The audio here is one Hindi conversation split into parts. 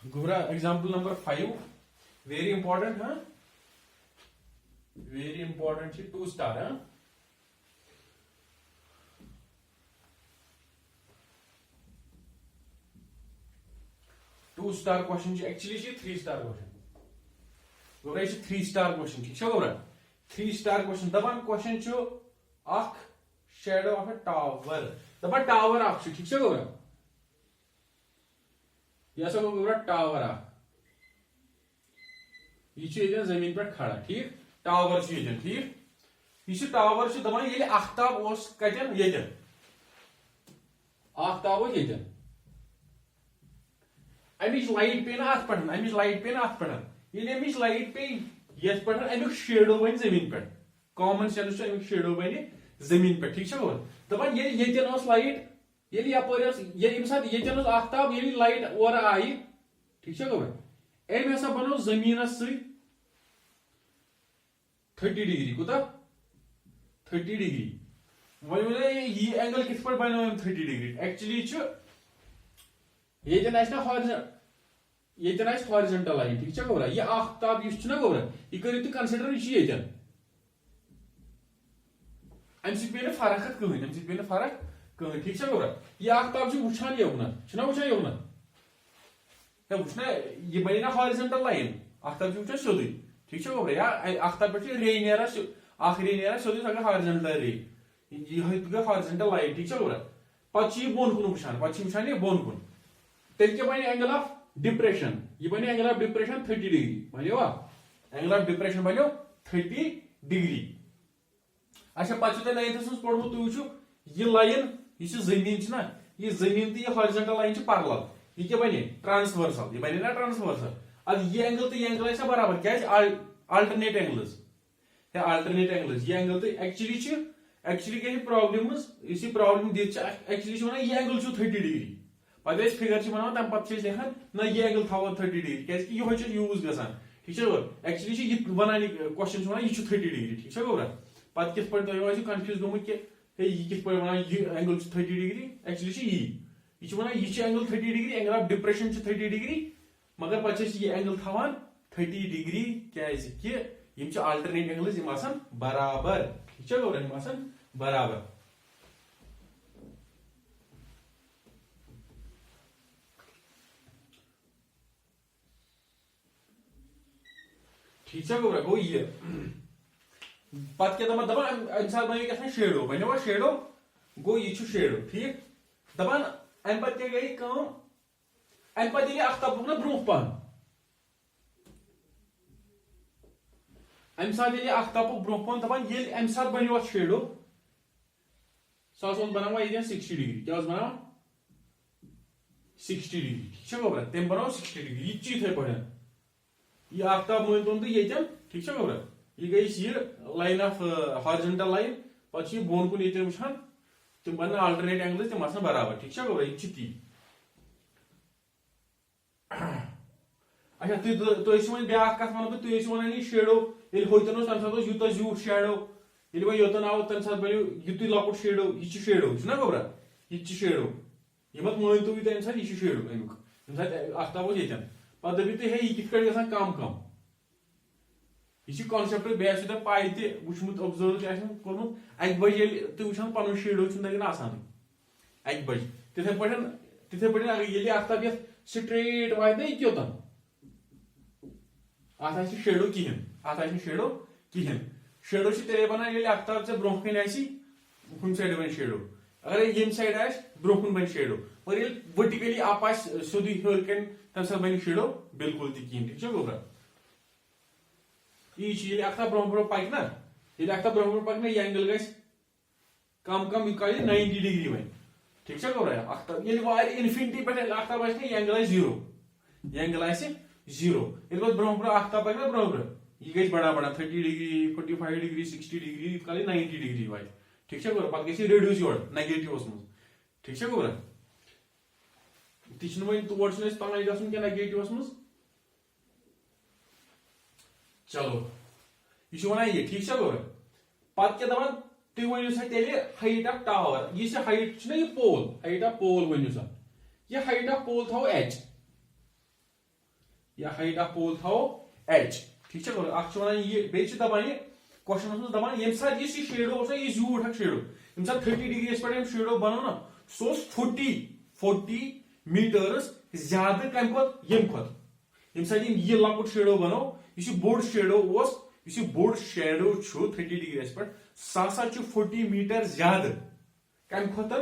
Gura, example number 5. Very important, huh? Very important. 2 star, huh? Two-star question. Actually, 3-star question. Gura, 3-star question. Gura, 3-star question. The one question is a shadow of a tower. The one tower is a Yes, tower यह जमीन पे खड़ा ठीक टावर ठीक यह टावर दपान ये आफ्ताब कतन ये आफ्ताब अमिच लाइट पे ना पे अमिच लाइट पे ना पे ये अमिच लाइट पे ये पे अमुक शेडो बन जमीन पे कॉमन सेंस अमुक शेडो बन जमीन पे ठीक दपान ये लाइट ये आफ्ताब ये लाइट और आई ठीक अम हसा बनो जमीन 30 डिग्री कुत 30 डिग्री वो यह एंगल कित बनो 30 डिग्री एक्चुअली ये हॉरिजॉन्टल लाइन ठीक गोबरा यह आफ्ताब गोबरा यह करो तुम कंसिडर यह अम पे फर्क कहें अम पे फर्क कहें ठीक गोबरा यह आफ्ताब वुचान योगन वुचान योगन वुचना यह बने ना हॉरिजॉन्टल लाइन आफ्ताब वुचान सोद ठीक गोबरा या आफ्ताब पे रे नेरा सोद अगर हॉरिजॉन्टल रे यह गई हॉरिजॉन्टल लाइन ठीक गोबरा पे बोन कुन वुचान यह बोन कुन तेल क्या बने एंगल ऑफ डिप्रेशन यह बने एंगल ऑफ डिप्रेशन 30 डिग्री बनो एंगल ऑफ डिप्रेशन बनो 30 डिग्री अच्छा पे 9th पोर्मुत तुम वो यह लाइन यह जमीन ना यह जमीन तो यह हॉरिजॉन्टल लाइन पैरेलल यह क्या बने ट्रांसवर्सल यह बने ना ट्रांसवर्सल अब यह एंगल तो यह एंगल आसा बराबर क्या अल्टरनेट एंगल्स अल्टरनेट एंगल्स यह एंगल तो एक्चुअली क्या प्रॉब्लम इस प्रॉब्लम दी एक्चुअली वन यह एंगल 30 डिग्री पे फिगर बनान तम पे लिखान ना यह एंगल थो 30 डिग्री क्या यूज ग ठीक एक्चुअली यह वन क्वेश्चन वन यह 30 डिग्री ठीक गोबरा पे कित कन्फ्यूज गोमुत कि यह कित वन यह एंगल 30 डिग्री एक्चुअली यह वन यह angle 30 degree angle of depression 30 degree मगर पे यह एंगल थवान 30 डिग्री क्या अल्टरनेट एंगल्स बराबर ठीक गोबरा बराबर ठीक गोबरा गो ये पे क्या दपान अम सात बनो शेडो बनो शेडो गो यह शेडो ठीक दपान अम पे क्या गई अम पे आफ्ताब ना ब्रोह पहन अम सात आफ्ताब ब्रोह पहन दपान अम सात बनो शेडो सह बना ये 60 डिग्री क्या बना 60 डिग्री ठीक गोबरा तम बनो 60 डिग्री यह इथे पे यह आफ्ताब मान तो ये ठीक गोबरा यह गई लाइन ऑफ हॉरिजॉन्टल लाइन पे बोन कुन ये वुचान तुम बन अल्टरनेट एंगल्स तम बराबर ठीक गोबरा यह ती अच्छा तुम ब्या कत वन तुम वन यह शेडो ये होतन तम यूत ज्यूट शेडो ये वो योतन आव तम सात बनो युत लकुट शेडो यह शेडो ना गोबरा यह शेडो यह मत मान तो अम सात यह शेडो अमुक तम सात आफ्ताब ये पे दपी तुम हे यह कित कम कम यह कॉन्सेप्ट बेस पाई तुमुत ऑब्जर्व कोर्मुत अक बज तुम वुचान पन शेडो तक आसान अक बज तिथे पे अगर ये आफ्ताब ये स्ट्रेट वात ना यह योतन अत शेडो कहें शेडो कहें शेडो तेरे बनान ये आफ्ताब ऐ ब्रोह कन हम साइड बन शेडो अगर ये साइड आ ब्रोह कुन बन शेडो मगर ये वर्टिकली अप सोद हर कन तम सात बन शेडो बिल्कुल तहन ठीक गोबरा यह आफ्ताब ब्रोह ब्रोह पक ना ये आफ्ताब ब्रोह ब्रोह पक ना यह एंगल गस कम कम यह 90 डिग्री वन ठीक गोबरा आफ्ताब ये इन्फिनिटी पे आफ्ताब यह एंगल 0 यह एंगल 0 ये ब्रोह ब्रोह आफ्ताब पक ना ब्रोह ब्रोह यह गई बड़ा बड़ा 30 डिग्री 45 डिग्री 60 डिग्री 90 डिग्री वात ठीक गोबरा पे रेड्यूस योर नेगेटिवस मज ठीक गोबरा ती वो तोड़ तान गन क्या नेगेटिवस मज चलो यह वन ये ठीक गोबरा पे क्या दपान तुम वो सा तेल हाइट ऑफ टावर यह हाइट यह पोल हाइट ऑफ पोल वो सा यह हाइट ऑफ पोल थो h या हाइट ऑफ पोल थो h ठीक है अख वन ये बे दपान क्वेश्चन मज दपान ये सात ये शेडो ये जूट हक शेडो ये सात 30 डिग्री पे शेडो बनो ना सो 40 मीटर्स ज्यादा कम ये सात ये लकुट शेडो बनो यह बोड़ शेडो यह बोड़ शेडो 30 डिग्री पे सह 40 मीटर ज्यादा कम खुद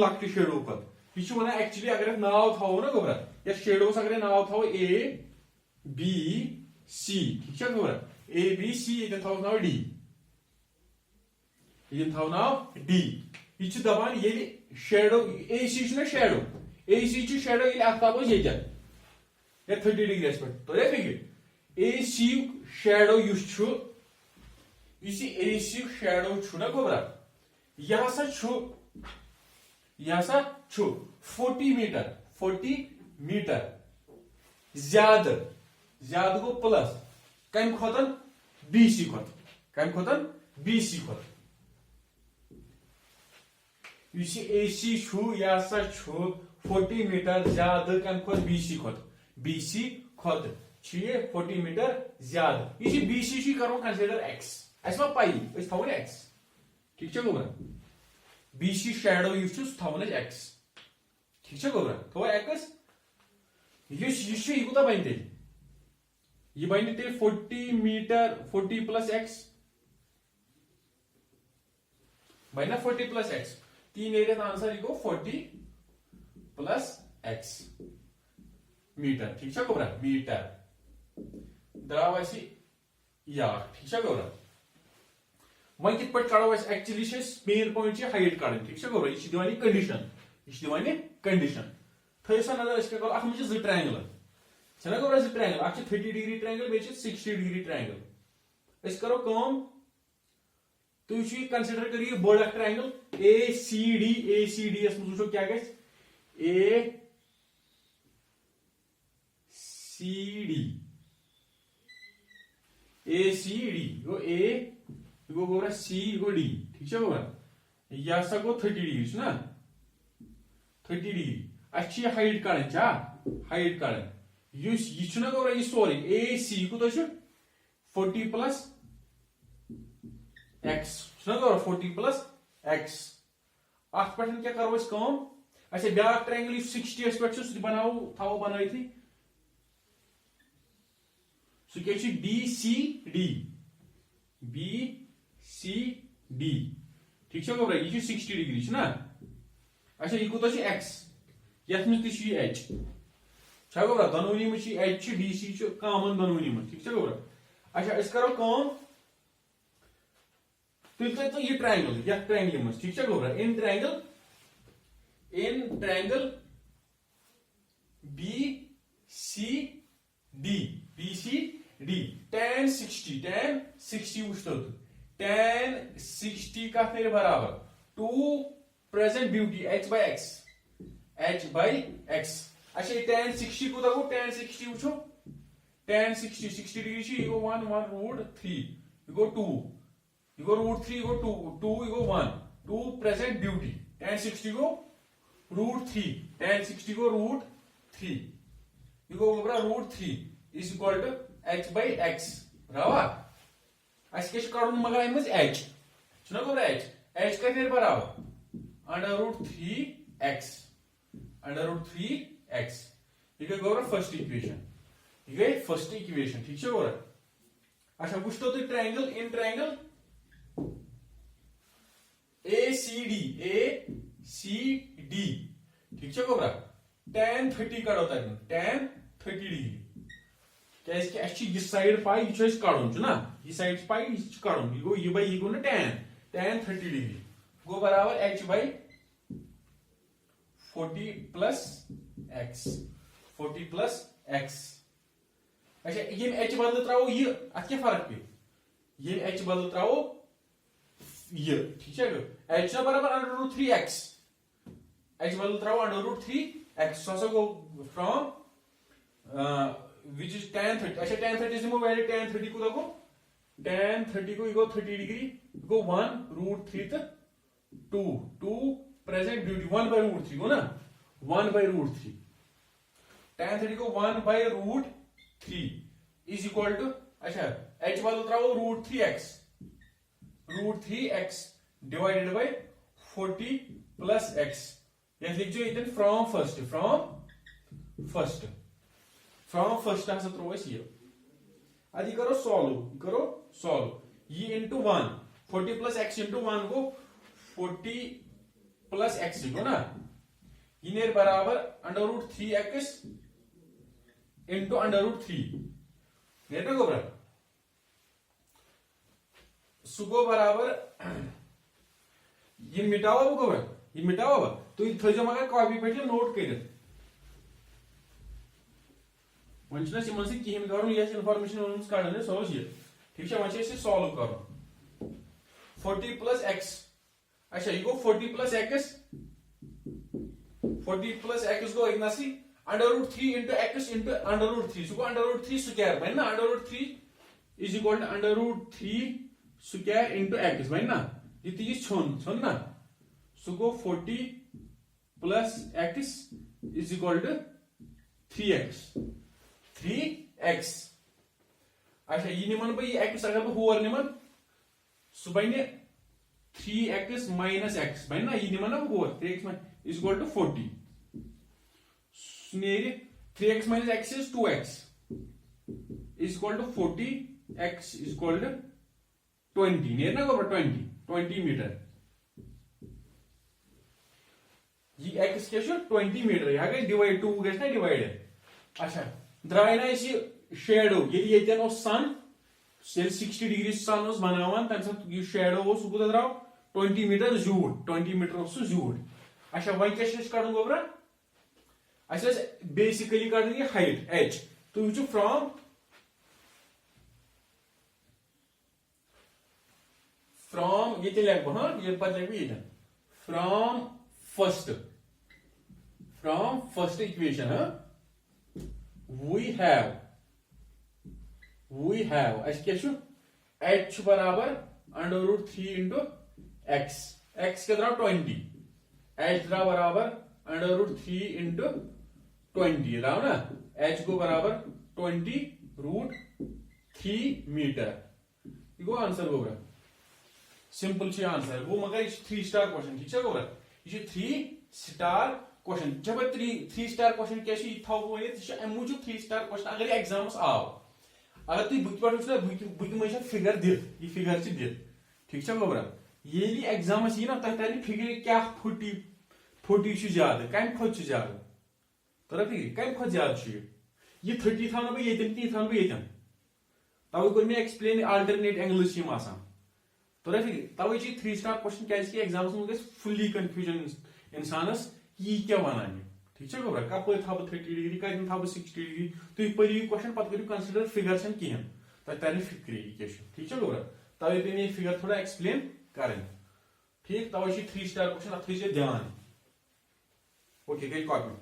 लक्ट शेडो खुद यह वन एक्चुअली अगर नाव थो ना गोबरा या शेडोस अगर नाव थो ए बी सी ठीक है गोबरा ए बी सी ये थो नाव डी ये थो नाव डी यह दपान ये शेडो ए सी शेडो ए सी शेडो ये आफ्ताब ये 30 डिग्री पे तो फिक्र ए सी शेडो ए सी शेडो ना गोबरा यह 40 मीटर ज्यादा गो प्लस कम खोतन बी सी खोत ए सी यह 40 मीटर ज्यादा कम खोत बी सी खोत 40 मीटर ज्यादा यह बी सी करो कंसिडर एक्स अस पाई थवन एक्स ठीक है गोबरा बी सी शेडो थवन एक्स ठीक है गोबरा थो एक्स यह कूत बन तेल यह बन तेल 40 मीटर 40 प्लस एक्स बना 40 प्लस एक्स 3 एरिया आंसर यह गो 40 प्लस एक्स मीटर ठीक है गोबरा मीटर द्राव यार ठीक है गोबरा वन कित पे कड़ो एक्चुअली मेन पॉइंट हाइट कड़न ठीक है गोबरा यह दिवान कंडीशन थो सा नजर करो अत मे 2 ट्रायंगल छना गोबरा 2 ट्रायंगल अ 30 डिग्री ट्रायंगल बे 60 डिग्री ट्रायंगल करो कम तुम कंसिडर करिए बोर्ड अख ट्रायंगल ए सी डी एस मज वो क्या ए सी डी गो ए गो गोबरा सी गो डी ठीक है गोबरा यह सा गो 30 डिग्री ना 30 डिग्री अच्छी हाइट कड़न हाइट कड़न यह गोबरा यह सोरे ए सी कूत 40 प्लस एक्स गोबरा 40 प्लस एक्स अत पे क्या करो कम अच्छा ब्या ट्रायंगल 60 पे बनाओ थो बन सह बी सी डी ठीक है गोबरा यह 60 डिग्री ना अच्छा यह कूत एक्स ये एच गोबरा दोनोनी मज एच डी सी कॉमन दोनोनी मज ठीक है गोबरा अच्छा करो कम तो यह ट्रायंगल मज ठीक है गोबरा in triangle B C D tan 60 वुचतो tan 60 का फिर बराबर 2 प्रेजेंट ब्यूटी h by x अच्छा tan 60 को गो tan 60 वुचो tan 60 डिग्री गो 1 रूट 3 गो 2 गो रूट 3 गो 2 गो 1 2 प्रेजेंट ब्यूटी tan 60 गो रूट 3 tan 60 गो रूट 3 गो गोबरा root 3 is equal to h by x बराबर अस क्या कड़न मगर अम h ना गोबरा h का फिर बराबर √3x ये गई गोबरा फर्स्ट इक्वेशन ठीक है गोबरा अच्छा वुचतो तुम triangle in triangle A C D ठीक है गोबरा tan 30 कड़ो तक tan 30 डिग्री क्या यह साइड पाई यह कड़न ना यह साइड पाई यह कड़न यह गो ना tan 30 डिग्री गो बराबर h by 40 प्लस x अच्छा ये h बदल त्रो यह अत क्या फर्क पे ये h बदल त्रो ये ठीक है h बराबर √3x h बदल throw √3x so go from which is tan 30 अच्छा tan 30 से वैल्यू tan 30 को देखो tan 30 को इको 30 डिग्री इको 1√3 तो 2 प्रेजेंट ड्यूटी 1/√3 को ना 1/√3 tan थीटा को 1/√3 इज इक्वल टू अच्छा h बदल throw √3x √3x divided by 40 plus x ये लिखो ये फ्रॉम फर्स्ट हसा त्रो ये अभी करो सॉल्व ये इंटू 1 40 प्लस x इंटू 1 को 40 प्लस x गो ना ये नेर बराबर √3x इंटू √3 नेर ना गोबरा सुगो बराबर ये मिटावा गोबरा ये मिटावा तो ये थो मगर कॉपी पे नोट कर वन कहें कर इनफॉर्मेशन कड़न सो ठीक है वे सॉल्व कर 40 प्लस x अच्छा ये गो 40 प्लस x गो इग्नसी √3 into x into √3 so √3 square बन ना √3 is equal to √3 square into x बन ना ये छोन ना सो गो 40 plus x is equal to 3x अच्छा ये निमन बह x अगर बह होर निमन सह बन 3x माइनस x बन ना ये निमन ना होर 3x इज इक्वल टू 40 नेर 3x minus x is 2x is equal to 40x is equal to 20 नेर ना गोबर 20 मीटर ये x क्या 20 मीटर यह गई डिवाइड 2 गई ना डिवाइड अच्छा द्राय ना शेडो ये सन 60 डिग्री सन बनावान तम साथ ये शेडो सह द्राव 20 मीटर जूट अच्छा वन क्या कड़न गोबरा बेसिकली कड़न ये हाइट h तो वो फ्रॉम ये लिख बह हाँ ये पे लिख ये from first equation we have h बराबर √3 इंटू x के द्रा 20 h द्रा बराबर √3 इंटू 20 राव ना h को बराबर 20√3 मीटर ये गो आंसर गोबरा सिंपल आंसर गो मगर 3 स्टार क्वेश्चन ठीक है गोबरा ये 3 स्टार क्वेश्चन जब 3 स्टार क्वेश्चन क्या थो मूजूब 3 स्टार क्वेश्चन अगर एग्जाम आव अगर तुम बुक पे बुक में फिगर दित ये फिगर दित ठीक है गोबरा ये एग्जाम यी ना तह तर फिगर क्या 40 ज्यादा कम खुद ज्यादा तर फिक्र कम खुद ज्यादा ये 30 थो बह ये ती थो बह तवे कोर मे एक्सप्लेन आल्टरनेट एंगल्स तर फिक्र तवे 3 स्टार क्वेश्चन क्या एग्जाम में फुल्ली कंफ्यूजन इंसानस ये क्या वन ठीक है गोबरा कपर थो 30 डिग्री कतन थो 60 डिग्री तुम पढ़ो क्वेश्चन पे करो कंसिडर फिगर कहें तह तर फिक्र क्या ठीक है गोबरा तवे पे मे फिगर थोड़ा एक्सप्लेन करें ठीक तवे 3 स्टार क्वेश्चन अत ध्यान ओके गई कॉपी